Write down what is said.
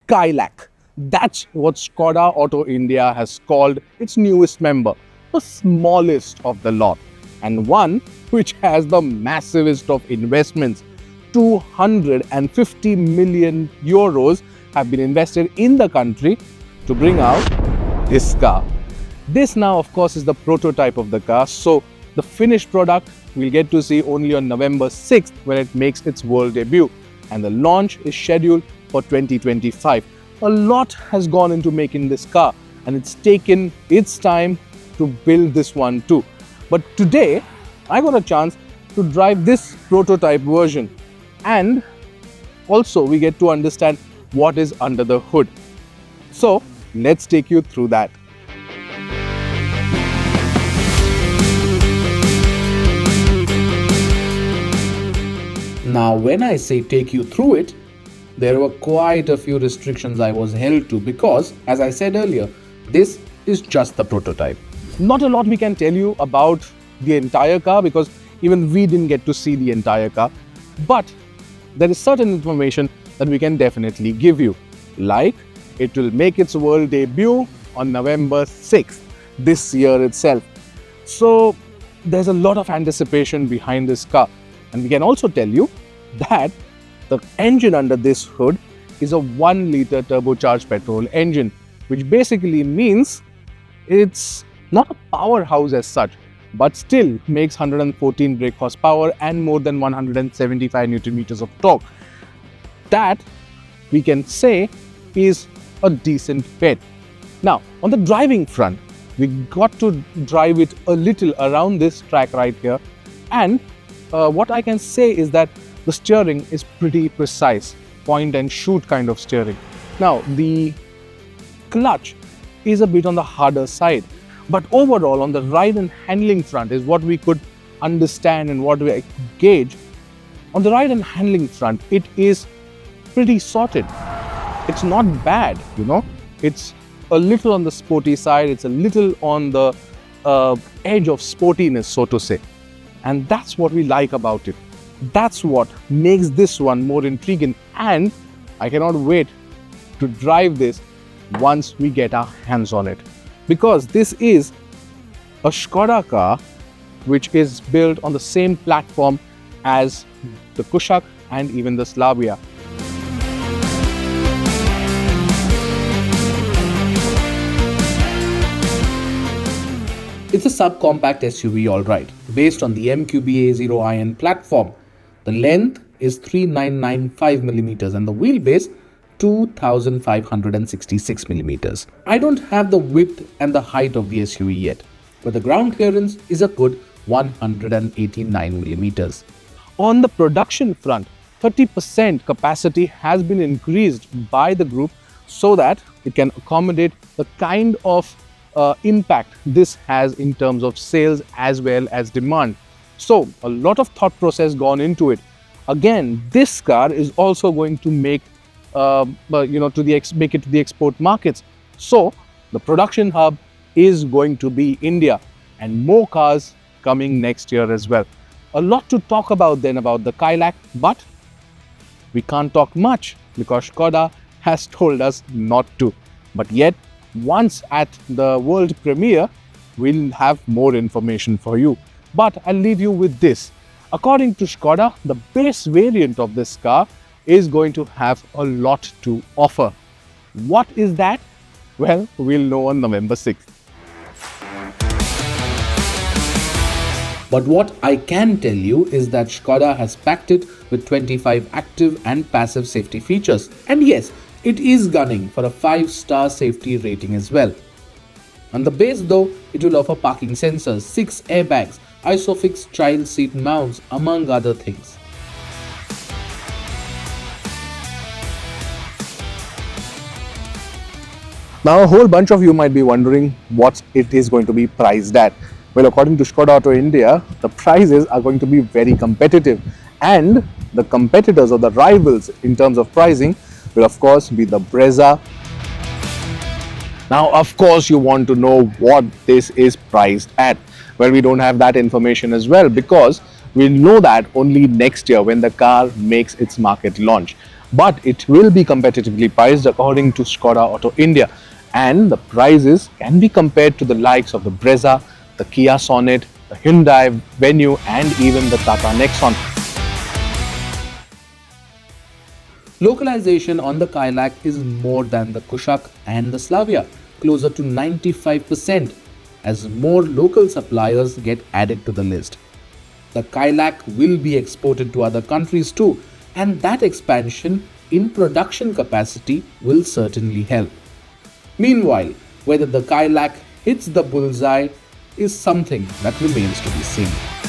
Kylaq. That's what Skoda Auto India has called its newest member, the smallest of the lot, and one which has the massivest of investments. 250 million euros have been invested in the country to bring out this car. This now, of course, is the prototype of the car, so the finished product we'll get to see only on November 6th when it makes its world debut, and the launch is scheduled for 2025. A lot has gone into making this car, and it's taken its time to build this one too. But today, I got a chance to drive this prototype version, and also we get to understand what is under the hood. So let's take you through that. Now, when I say take you through it, there were quite a few restrictions I was held to because, as I said earlier, this is just the prototype. Not a lot we can tell you about the entire car because even we didn't get to see the entire car. But there is certain information that we can definitely give you. Like, it will make its world debut on November 6th, this year itself. So there's a lot of anticipation behind this car. And we can also tell you that the engine under this hood is a 1-liter turbocharged petrol engine, which basically means it's not a powerhouse as such, but still makes 114 brake horsepower and more than 175 Newton meters of torque. That, we can say, is a decent bet. Now, on the driving front, we got to drive it a little around this track right here, and what I can say is that the steering is pretty precise, point and shoot kind of steering. Now, the clutch is a bit on the harder side, but overall on the ride and handling front is what we could understand and what we gauge. On the ride and handling front, it is pretty sorted. It's not bad, you know. It's a little on the sporty side, it's a little on the edge of sportiness, so to say. And that's what we like about it. That's what makes this one more intriguing, and I cannot wait to drive this once we get our hands on it. Because this is a Skoda car which is built on the same platform as the Kylaq and even the Slavia. It's a subcompact SUV, alright, based on the MQB-A0iN platform. The length is 3995 millimeters and the wheelbase 2566 millimeters. I don't have the width and the height of the SUV yet, but the ground clearance is a good 189 millimeters. On the production front, 30% capacity has been increased by the group so that it can accommodate the kind of impact this has in terms of sales as well as demand. So a lot of thought process gone into it. Again, this car is also going to make make it to the export markets. So the production hub is going to be India, and more cars coming next year as well. A lot to talk about then about the Kylaq, but we can't talk much because Skoda has told us not to. But yet, once at the world premiere, we'll have more information for you. But I'll leave you with this. According to Skoda, the base variant of this car is going to have a lot to offer. What is that? Well, we'll know on November 6th. But what I can tell you is that Skoda has packed it with 25 active and passive safety features. And yes, it is gunning for a 5-star safety rating as well. On the base though, it will offer parking sensors, 6 airbags, ISOFIX child seat mounts, among other things. Now, a whole bunch of you might be wondering what it is going to be priced at. Well, according to Skoda Auto India, the prices are going to be very competitive, and the competitors or the rivals in terms of pricing will of course be the Brezza. Now, of course, you want to know what this is priced at. Well, we don't have that information as well because we'll know that only next year when the car makes its market launch. but it will be competitively priced according to Skoda Auto India, and the prices can be compared to the likes of the Brezza, the Kia Sonet, the Hyundai Venue, and even the Tata Nexon. Localization on the Kylaq is more than the Kushaq and the Slavia, closer to 95%, as more local suppliers get added to the list. The Kylaq will be exported to other countries too, and that expansion in production capacity will certainly help. Meanwhile, whether the Kylaq hits the bullseye is something that remains to be seen.